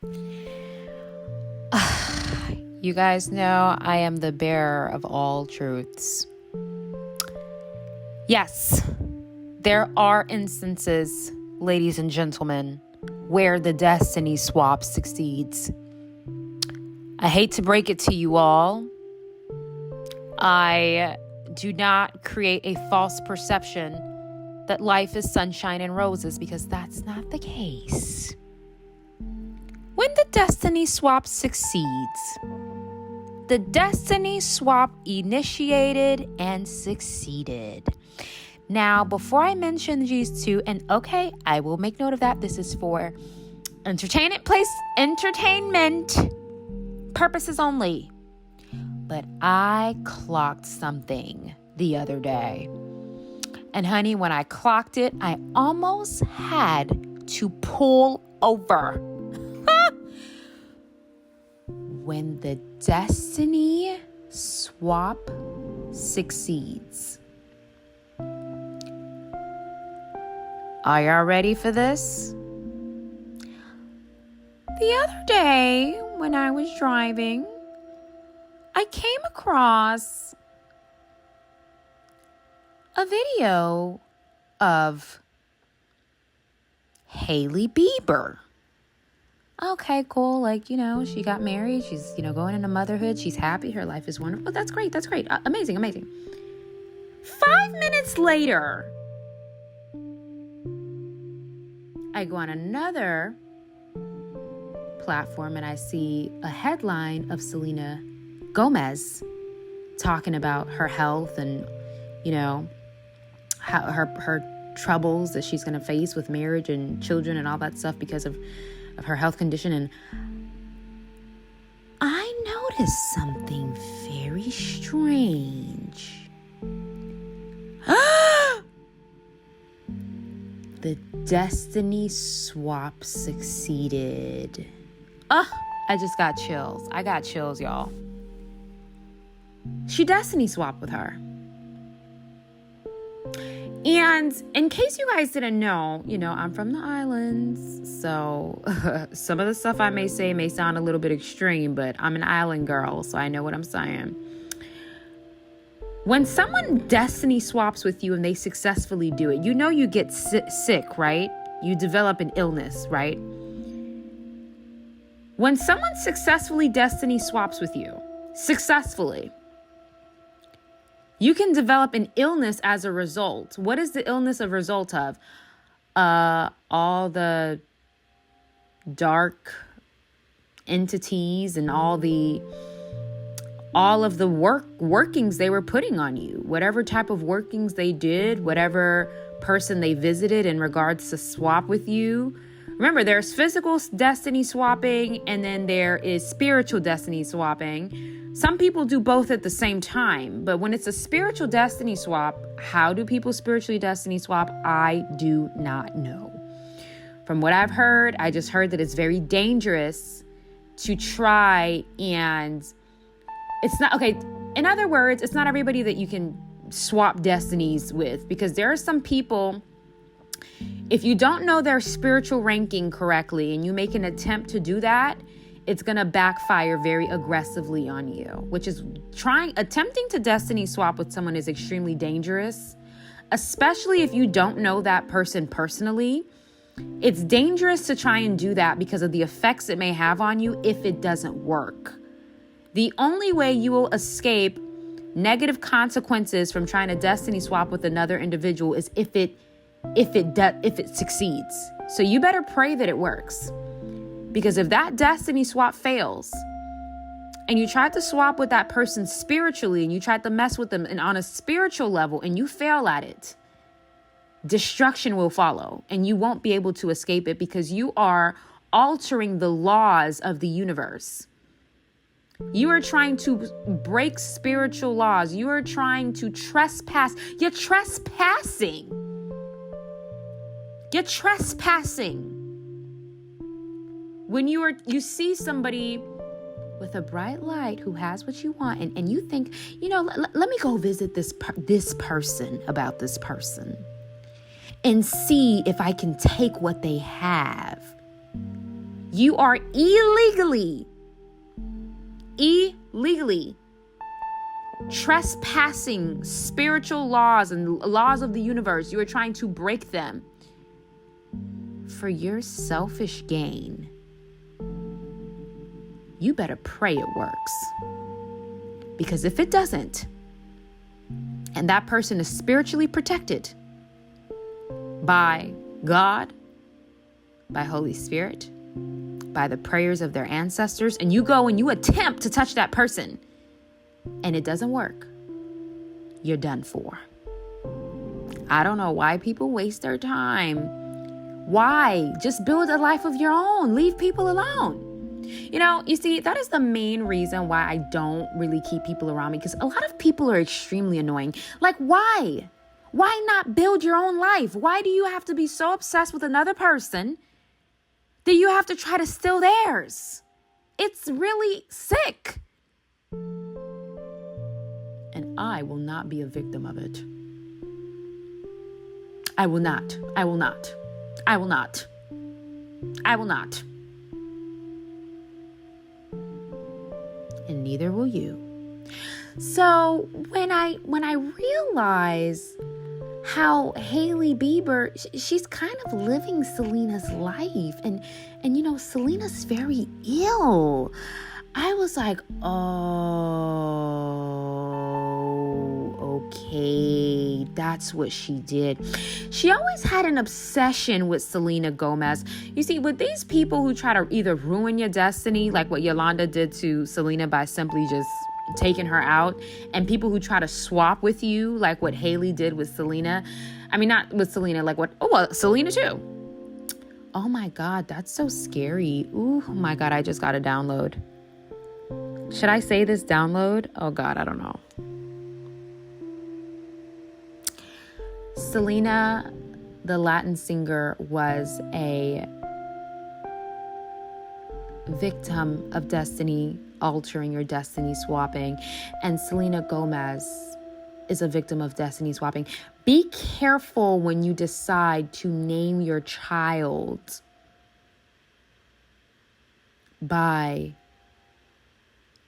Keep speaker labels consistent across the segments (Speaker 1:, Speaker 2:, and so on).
Speaker 1: You guys know I am the bearer of all truths. Yes, there are instances, ladies and gentlemen, where the destiny swap succeeds. I hate to break it to you all. I do not create a false perception that life is sunshine and roses, because that's not the case. When the destiny swap succeeds, the destiny swap initiated and succeeded. Now, before I mention these two, and okay, I will make note of that. This is for entertainment purposes only. But I clocked something the other day. And honey, when I clocked it, I almost had to pull over. When the destiny swap succeeds. Are y'all ready for this? The other day, when I was driving, I came across a video of Hailey Bieber. Okay, cool. She got married. She's, going into motherhood. She's happy. Her life is wonderful. That's great. That's great. Amazing. 5 minutes later, I go on another platform and I see a headline of Selena Gomez talking about her health and, how her troubles that she's going to face with marriage and children and all that stuff because of her health condition. And I noticed something very strange. The destiny swap succeeded. I just got chills. I got chills, y'all. She destiny swapped with her. And in case you guys didn't know, I'm from the islands, so some of the stuff I may say may sound a little bit extreme, but I'm an island girl, so I know what I'm saying. When someone destiny swaps with you and they successfully do it, you get sick, right? You develop an illness, right? When someone successfully destiny swaps with you, you can develop an illness as a result. What is the illness a result of? All the dark entities and all of the workings they were putting on you. Whatever type of workings they did, whatever person they visited in regards to swap with you. Remember, there's physical destiny swapping and then there is spiritual destiny swapping. Some people do both at the same time, but when it's a spiritual destiny swap, how do people spiritually destiny swap? I do not know. From what I've heard, I just heard that it's very dangerous to try, and it's not, okay, in other words, it's not everybody that you can swap destinies with, because there are some people, if you don't know their spiritual ranking correctly and you make an attempt to do that, it's going to backfire very aggressively on you, which is attempting to destiny swap with someone is extremely dangerous, especially if you don't know that person personally. It's dangerous to try and do that because of the effects it may have on you if it doesn't work. The only way you will escape negative consequences from trying to destiny swap with another individual is if it succeeds. So you better pray that it works. Because if that destiny swap fails and you tried to swap with that person spiritually and you tried to mess with them and on a spiritual level and you fail at it, destruction will follow and you won't be able to escape it, because you are altering the laws of the universe. You are trying to break spiritual laws. You are trying to trespass. You're trespassing. When you see somebody with a bright light who has what you want, and you think, let me go visit this person about this person and see if I can take what they have. You are illegally trespassing spiritual laws and laws of the universe. You are trying to break them for your selfish gain. You better pray it works. Because if it doesn't, and that person is spiritually protected by God, by Holy Spirit, by the prayers of their ancestors, and you go and you attempt to touch that person, and it doesn't work, you're done for. I don't know why people waste their time. Why? Just build a life of your own. Leave people alone. You see, that is the main reason why I don't really keep people around me, because a lot of people are extremely annoying. Like, why? Why not build your own life? Why do you have to be so obsessed with another person that you have to try to steal theirs? It's really sick. And I will not be a victim of it. I will not. I will not. I will not. I will not. And neither will you. So when I realize how Hailey Bieber, she's kind of living Selena's life, and Selena's very ill, I was like, oh, okay, that's what she did. She always had an obsession with Selena Gomez. You see, with these people who try to either ruin your destiny, like what Yolanda did to Selena by simply just taking her out, and people who try to swap with you, like what Hailey did with Selena. I mean, not with Selena, Selena too. Oh my God, that's so scary. Ooh, oh my God, I just got a download. Should I say this download? Oh God, I don't know. Selena, the Latin singer, was a victim of destiny altering or destiny swapping. And Selena Gomez is a victim of destiny swapping. Be careful when you decide to name your child by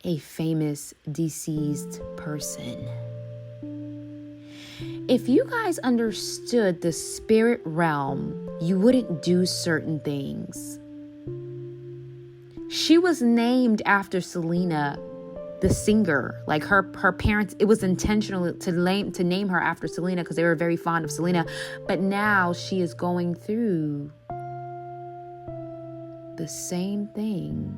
Speaker 1: a famous deceased person. If you guys understood the spirit realm, you wouldn't do certain things. She was named after Selena, the singer. Like her parents, it was intentional to name her after Selena because they were very fond of Selena. But now she is going through the same thing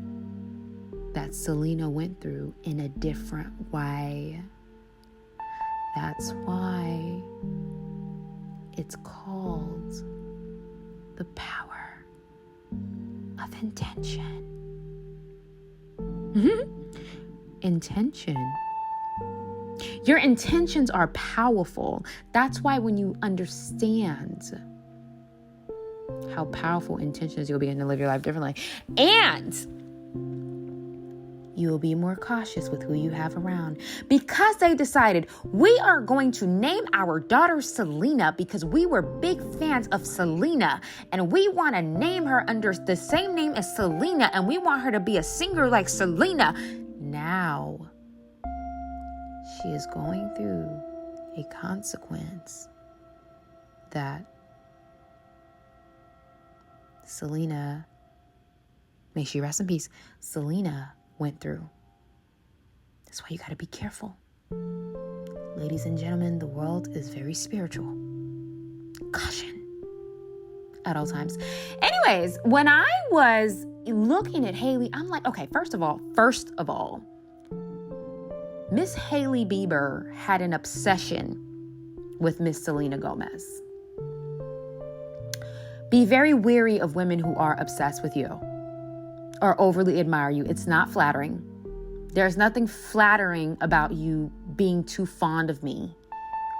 Speaker 1: that Selena went through in a different way. That's why it's called the power of intention. Intention. Your intentions are powerful. That's why when you understand how powerful intentions, you'll begin to live your life differently. And you will be more cautious with who you have around, because they decided we are going to name our daughter Selena because we were big fans of Selena and we want to name her under the same name as Selena and we want her to be a singer like Selena. Now she is going through a consequence that Selena, may she rest in peace, Selena went through. That's why you got to be careful. Ladies and gentlemen, the world is very spiritual. Caution at all times. Anyways, when I was looking at Hailey, I'm like, okay, first of all, Miss Hailey Bieber had an obsession with Miss Selena Gomez. Be very wary of women who are obsessed with you or overly admire you. It's not flattering. There's nothing flattering about you being too fond of me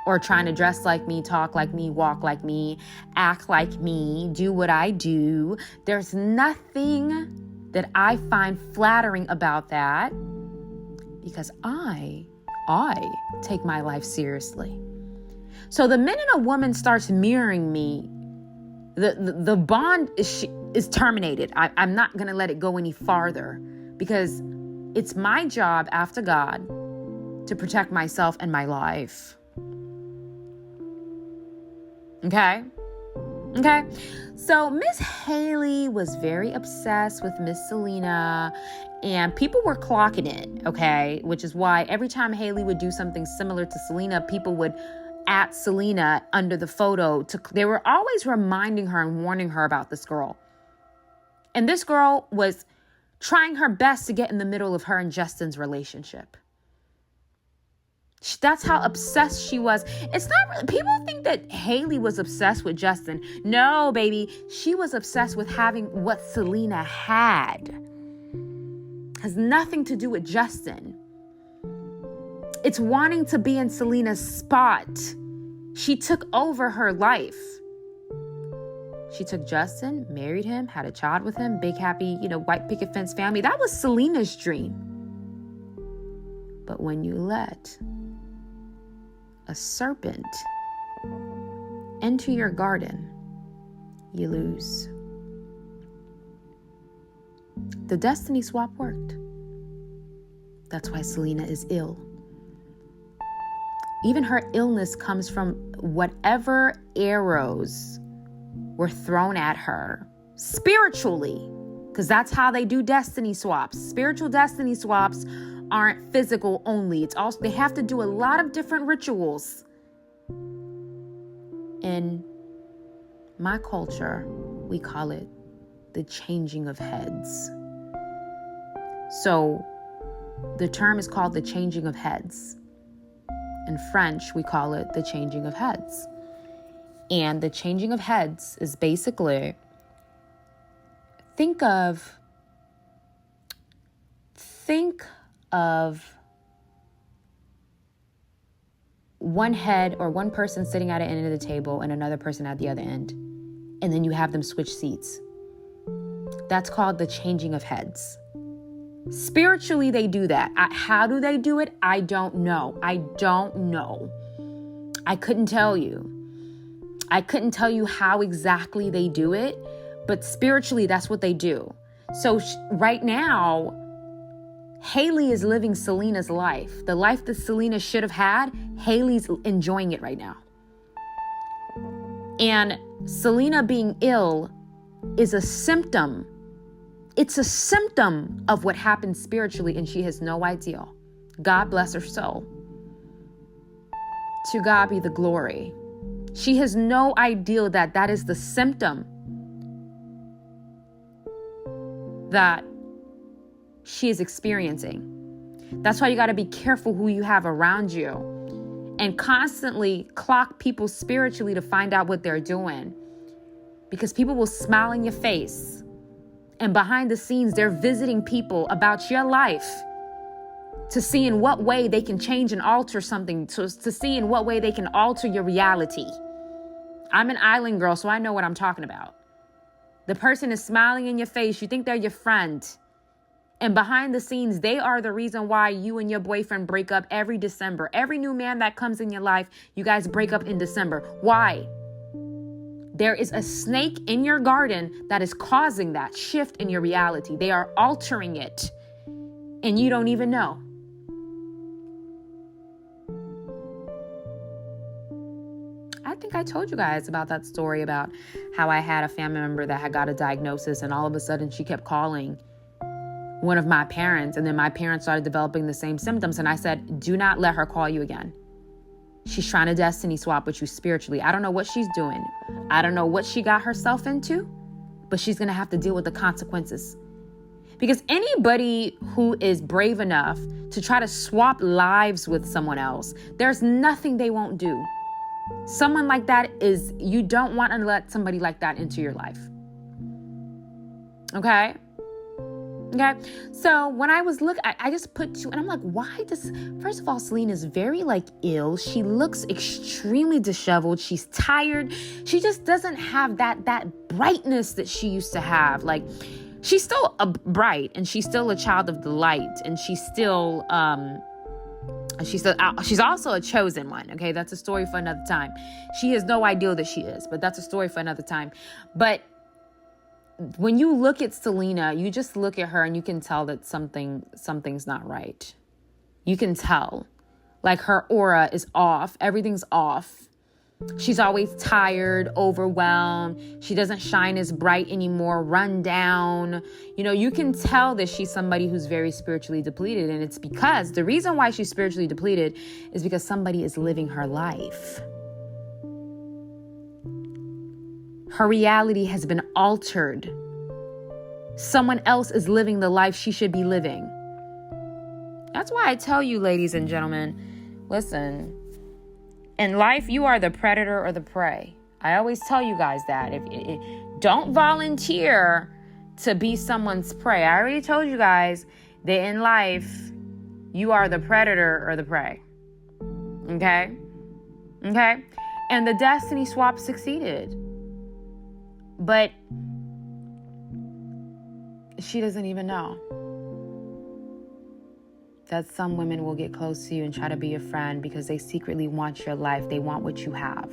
Speaker 1: or trying to dress like me, talk like me, walk like me, act like me, do what I do. There's nothing that I find flattering about that because I take my life seriously. So the minute a woman starts mirroring me, the bond, is terminated. I'm not going to let it go any farther because it's my job after God to protect myself and my life. Okay? So Miss Haley was very obsessed with Miss Selena, and people were clocking it, okay? Which is why every time Haley would do something similar to Selena, people would at Selena under the photo. They were always reminding her and warning her about this girl. And this girl was trying her best to get in the middle of her and Justin's relationship. That's how obsessed she was. It's not really, people think that Haley was obsessed with Justin. No, baby. She was obsessed with having what Selena had. Has nothing to do with Justin. It's wanting to be in Selena's spot. She took over her life. She took Justin, married him, had a child with him, big, happy, white picket fence family. That was Selena's dream. But when you let a serpent enter your garden, you lose. The destiny swap worked. That's why Selena is ill. Even her illness comes from whatever arrows were thrown at her spiritually, because that's how they do destiny swaps. Spiritual destiny swaps aren't physical only. It's also, they have to do a lot of different rituals. In my culture, we call it the changing of heads. So the term is called the changing of heads. In French, we call it the changing of heads. And the changing of heads is basically, think of one head or one person sitting at an end of the table and another person at the other end. And then you have them switch seats. That's called the changing of heads. Spiritually, they do that. How do they do it? I don't know. I couldn't tell you. I couldn't tell you how exactly they do it, but spiritually, that's what they do. So right now, Haley is living Selena's life. The life that Selena should have had, Haley's enjoying it right now. And Selena being ill is a symptom. It's a symptom of what happened spiritually, and she has no idea. God bless her soul. To God be the glory. She has no idea that that is the symptom that she is experiencing. That's why you got to be careful who you have around you and constantly clock people spiritually to find out what they're doing, because people will smile in your face and behind the scenes they're visiting people about your life to see in what way they can change and alter something, to see in what way they can alter your reality. I'm an island girl, so I know what I'm talking about. The person is smiling in your face. You think they're your friend. And behind the scenes, they are the reason why you and your boyfriend break up every December. Every new man that comes in your life, you guys break up in December. Why? There is a snake in your garden that is causing that shift in your reality. They are altering it, and you don't even know. I think I told you guys about that story about how I had a family member that had got a diagnosis, and all of a sudden she kept calling one of my parents, and then my parents started developing the same symptoms. And I said, do not let her call you again. She's trying to destiny swap with you spiritually. I don't know what she's doing. I don't know what she got herself into, but she's going to have to deal with the consequences. Because anybody who is brave enough to try to swap lives with someone else, there's nothing they won't do. Someone like that you don't want to let somebody like that into your life. Okay? So when I was I just put two, and I'm like, first of all, Selena's very ill. She looks extremely disheveled. She's tired. She just doesn't have that brightness that she used to have. She's still bright, and she's still a child of the light, and she's also a chosen one. Okay. That's a story for another time. She has no idea that she is, but that's a story for another time. But when you look at Selena, you just look at her and you can tell that something's not right. You can tell. Like her aura is off. Everything's off. She's always tired, overwhelmed. She doesn't shine as bright anymore, run down. You can tell that she's somebody who's very spiritually depleted. And it's because the reason why she's spiritually depleted is because somebody is living her life. Her reality has been altered. Someone else is living the life she should be living. That's why I tell you, ladies and gentlemen, listen, in life, you are the predator or the prey. I always tell you guys that. Don't volunteer to be someone's prey. I already told you guys that in life, you are the predator or the prey. Okay? And the destiny swap succeeded. But she doesn't even know that some women will get close to you and try to be your friend because they secretly want your life. They want what you have.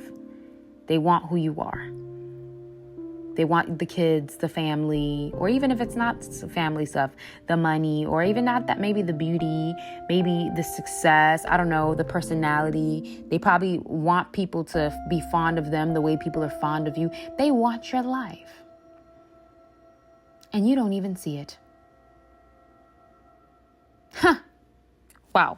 Speaker 1: They want who you are. They want the kids, the family, or even if it's not family stuff, the money, or even not that, maybe the beauty, maybe the success, I don't know, the personality. They probably want people to be fond of them the way people are fond of you. They want your life. And you don't even see it. Wow.